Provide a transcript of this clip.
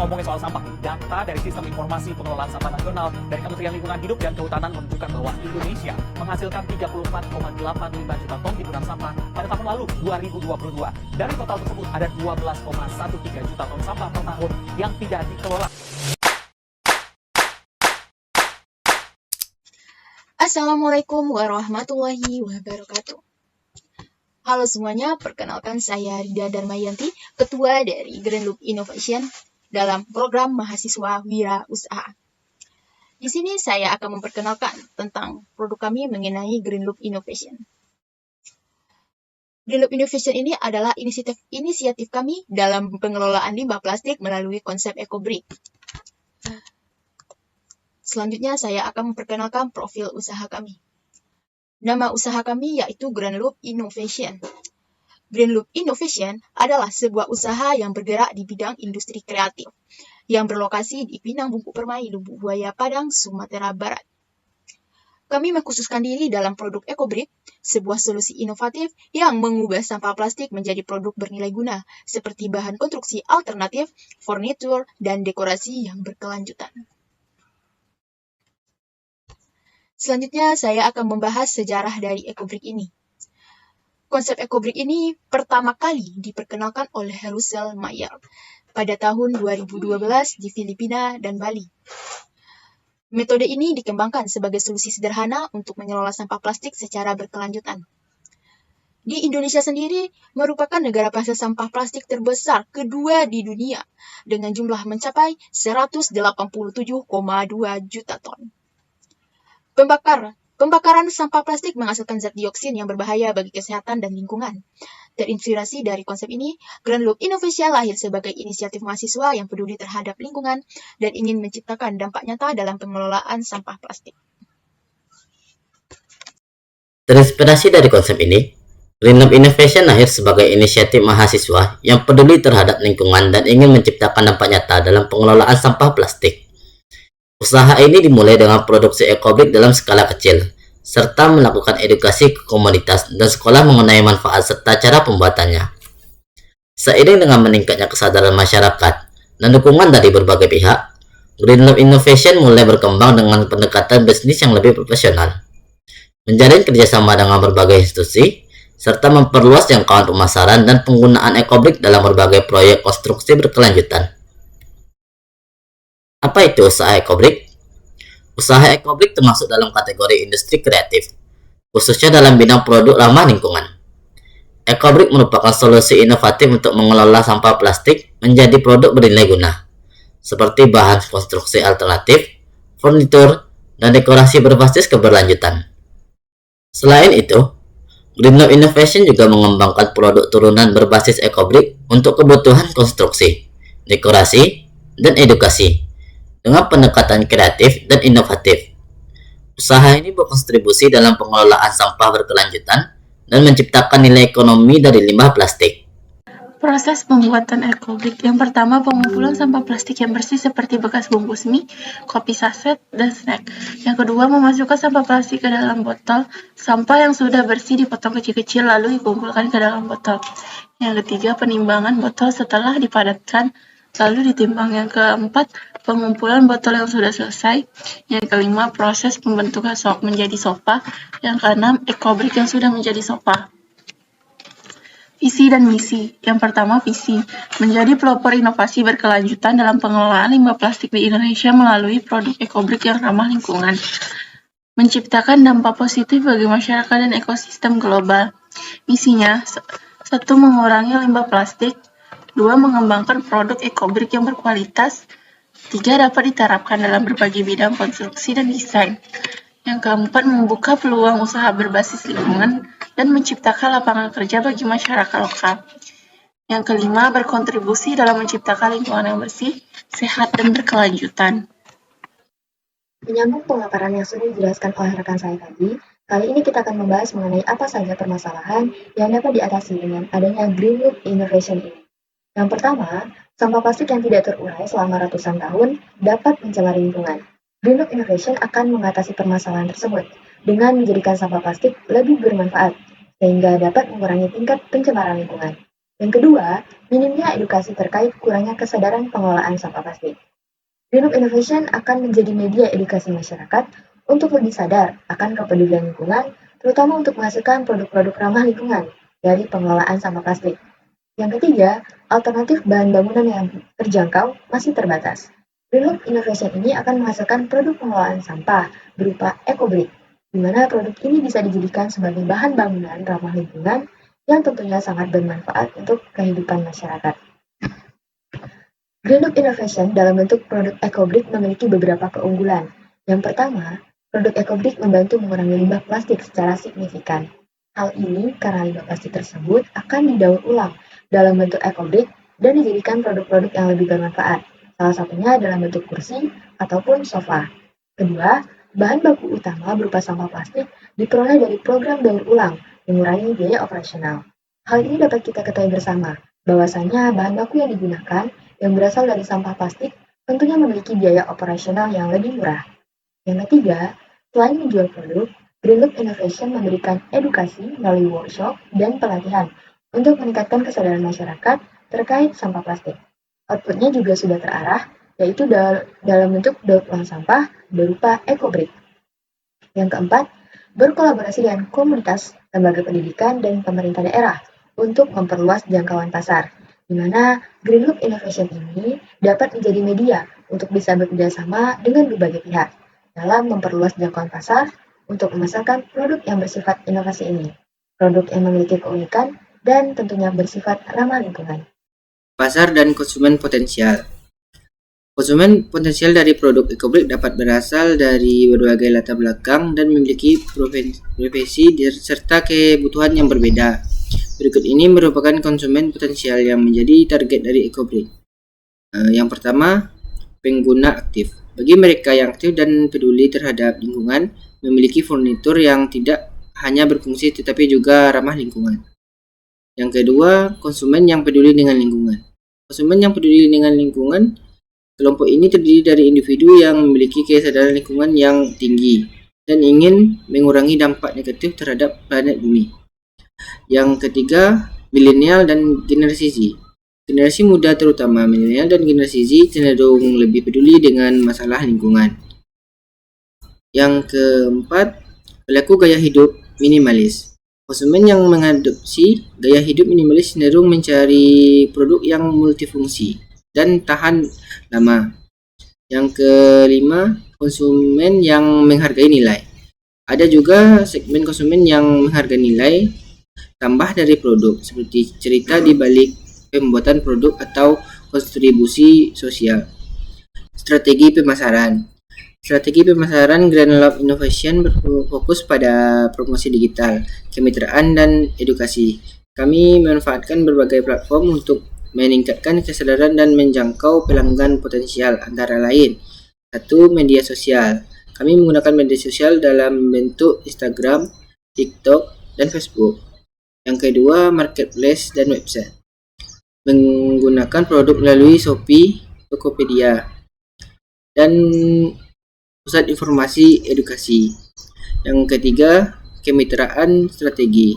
ngomongin soal sampah, data dari Sistem Informasi Pengelolaan Sampah Nasional dari Kementerian Lingkungan Hidup dan Kehutanan menunjukkan bahwa Indonesia menghasilkan 34,85 juta ton timbunan sampah pada tahun lalu 2022. Dari total tersebut ada 12,13 juta ton sampah per tahun yang tidak dikelola. Assalamualaikum warahmatullahi wabarakatuh. Halo semuanya, perkenalkan saya Rida Darmayanti, Ketua dari Green Loop Innovation dalam program Mahasiswa Wira Usaha. Di sini saya akan memperkenalkan tentang produk kami mengenai Green Loop Innovation. Green Loop Innovation ini adalah inisiatif kami dalam pengelolaan limbah plastik melalui konsep EcoBrick. Selanjutnya saya akan memperkenalkan profil usaha kami. Nama usaha kami yaitu Green Loop Innovation. Green Loop Innovation adalah sebuah usaha yang bergerak di bidang industri kreatif yang berlokasi di Pinang Bungkuk Permai, Lubuk Buaya, Padang, Sumatera Barat. Kami mengkhususkan diri dalam produk EcoBrick, sebuah solusi inovatif yang mengubah sampah plastik menjadi produk bernilai guna seperti bahan konstruksi alternatif, furnitur, dan dekorasi yang berkelanjutan. Selanjutnya, saya akan membahas sejarah dari EcoBrick ini. Konsep EcoBrick ini pertama kali diperkenalkan oleh Russell Mayer pada tahun 2012 di Filipina dan Bali. Metode ini dikembangkan sebagai solusi sederhana untuk mengelola sampah plastik secara berkelanjutan. Di Indonesia sendiri merupakan negara penghasil sampah plastik terbesar kedua di dunia dengan jumlah mencapai 187,2 juta ton. Pembakaran sampah plastik menghasilkan zat dioksin yang berbahaya bagi kesehatan dan lingkungan. Terinspirasi dari konsep ini, Green Loop Innovation lahir sebagai inisiatif mahasiswa yang peduli terhadap lingkungan dan ingin menciptakan dampak nyata dalam pengelolaan sampah plastik. Terinspirasi dari konsep ini, Green Loop Innovation lahir sebagai inisiatif mahasiswa yang peduli terhadap lingkungan dan ingin menciptakan dampak nyata dalam pengelolaan sampah plastik. Usaha ini dimulai dengan produksi EcoBrick dalam skala kecil, serta melakukan edukasi ke komunitas dan sekolah mengenai manfaat serta cara pembuatannya. Seiring dengan meningkatnya kesadaran masyarakat dan dukungan dari berbagai pihak, Green Loop Innovation mulai berkembang dengan pendekatan bisnis yang lebih profesional, menjalin kerjasama dengan berbagai institusi, serta memperluas jangkauan pemasaran dan penggunaan EcoBrick dalam berbagai proyek konstruksi berkelanjutan. Apa itu usaha EcoBrick? Usaha EcoBrick termasuk dalam kategori industri kreatif, khususnya dalam bidang produk ramah lingkungan. EcoBrick merupakan solusi inovatif untuk mengelola sampah plastik menjadi produk bernilai guna, seperti bahan konstruksi alternatif, furnitur, dan dekorasi berbasis keberlanjutan. Selain itu, Green Loop Innovation juga mengembangkan produk turunan berbasis EcoBrick untuk kebutuhan konstruksi, dekorasi, dan edukasi dengan pendekatan kreatif dan inovatif. Usaha ini berkontribusi dalam pengelolaan sampah berkelanjutan dan menciptakan nilai ekonomi dari limbah plastik. Proses pembuatan EcoBrick yang pertama, pengumpulan sampah plastik yang bersih seperti bekas bungkus mie, kopi saset, dan snack. Yang kedua, memasukkan sampah plastik ke dalam botol. Sampah yang sudah bersih dipotong kecil-kecil lalu dikumpulkan ke dalam botol. Yang ketiga, penimbangan botol setelah dipadatkan lalu ditimbang. Yang keempat, pengumpulan botol yang sudah selesai. Yang kelima, proses pembentukan menjadi sofa. Yang keenam, EcoBrick yang sudah menjadi sofa. Visi dan misi. Yang pertama, visi. Menjadi pelopor inovasi berkelanjutan dalam pengelolaan limbah plastik di Indonesia melalui produk EcoBrick yang ramah lingkungan. Menciptakan dampak positif bagi masyarakat dan ekosistem global. Misinya, 1. Mengurangi limbah plastik. 2. Mengembangkan produk EcoBrick yang berkualitas. 3. Dapat diterapkan dalam berbagai bidang konstruksi dan desain. Yang keempat, membuka peluang usaha berbasis lingkungan dan menciptakan lapangan kerja bagi masyarakat lokal. Yang kelima, berkontribusi dalam menciptakan lingkungan yang bersih, sehat, dan berkelanjutan. Menyambung pemaparan yang sudah dijelaskan oleh rekan saya tadi, kali ini kita akan membahas mengenai apa saja permasalahan yang dapat diatasi dengan adanya Green Loop Innovation ini. Yang pertama, sampah plastik yang tidak terurai selama ratusan tahun dapat mencemari lingkungan. Green Loop Innovation akan mengatasi permasalahan tersebut dengan menjadikan sampah plastik lebih bermanfaat, sehingga dapat mengurangi tingkat pencemaran lingkungan. Yang kedua, minimnya edukasi terkait kurangnya kesadaran pengelolaan sampah plastik. Green Loop Innovation akan menjadi media edukasi masyarakat untuk lebih sadar akan kepedulian lingkungan, terutama untuk menghasilkan produk-produk ramah lingkungan dari pengelolaan sampah plastik. Yang ketiga, alternatif bahan bangunan yang terjangkau masih terbatas. Green Loop Innovation ini akan menghasilkan produk pengelolaan sampah berupa EcoBrick, di mana produk ini bisa dijadikan sebagai bahan bangunan ramah lingkungan yang tentunya sangat bermanfaat untuk kehidupan masyarakat. Green Loop Innovation dalam bentuk produk EcoBrick memiliki beberapa keunggulan. Yang pertama, produk EcoBrick membantu mengurangi limbah plastik secara signifikan. Hal ini karena limbah plastik tersebut akan didaur ulang dalam bentuk EcoBrick dan dijadikan produk-produk yang lebih bermanfaat. Salah satunya dalam bentuk kursi ataupun sofa. Kedua, bahan baku utama berupa sampah plastik diperoleh dari program daur ulang, mengurangi biaya operasional. Hal ini dapat kita ketahui bersama, bahwasanya bahan baku yang digunakan yang berasal dari sampah plastik tentunya memiliki biaya operasional yang lebih murah. Yang ketiga, selain menjual produk, Green Loop Innovation memberikan edukasi melalui workshop dan pelatihan untuk meningkatkan kesadaran masyarakat terkait sampah plastik. Outputnya juga sudah terarah, yaitu dalam bentuk daur ulang sampah berupa EcoBrick. Yang keempat, berkolaborasi dengan komunitas, lembaga pendidikan, dan pemerintah daerah untuk memperluas jangkauan pasar, di mana Green Loop Innovation ini dapat menjadi media untuk bisa bekerjasama dengan berbagai pihak dalam memperluas jangkauan pasar untuk memasarkan produk yang bersifat inovasi ini, produk yang memiliki keunikan dan tentunya bersifat ramah lingkungan. Pasar dan konsumen potensial. Konsumen potensial dari produk EcoBrick dapat berasal dari berbagai latar belakang dan memiliki profesi serta kebutuhan yang berbeda. Berikut ini merupakan konsumen potensial yang menjadi target dari EcoBrick. Yang pertama, pengguna aktif. Bagi mereka yang aktif dan peduli terhadap lingkungan, memiliki furnitur yang tidak hanya berfungsi tetapi juga ramah lingkungan. Yang kedua, konsumen yang peduli dengan lingkungan. Konsumen yang peduli dengan lingkungan, kelompok ini terdiri dari individu yang memiliki kesadaran lingkungan yang tinggi dan ingin mengurangi dampak negatif terhadap planet bumi. Yang ketiga, milenial dan generasi Z. Generasi muda terutama milenial dan generasi Z cenderung lebih peduli dengan masalah lingkungan. Yang keempat, pelaku gaya hidup minimalis. Konsumen yang mengadopsi gaya hidup minimalis cenderung mencari produk yang multifungsi dan tahan lama. Yang kelima, konsumen yang menghargai nilai. Ada juga segmen konsumen yang menghargai nilai tambah dari produk, seperti cerita di balik pembuatan produk atau kontribusi sosial. Strategi pemasaran. Strategi pemasaran Green Loop Innovation berfokus pada promosi digital, kemitraan, dan edukasi. Kami memanfaatkan berbagai platform untuk meningkatkan kesadaran dan menjangkau pelanggan potensial, antara lain 1. Media sosial. Kami menggunakan media sosial dalam bentuk Instagram, TikTok, dan Facebook. Yang kedua, marketplace dan website. Menggunakan produk melalui Shopee, Tokopedia, dan pusat informasi edukasi. Yang ketiga, kemitraan strategi.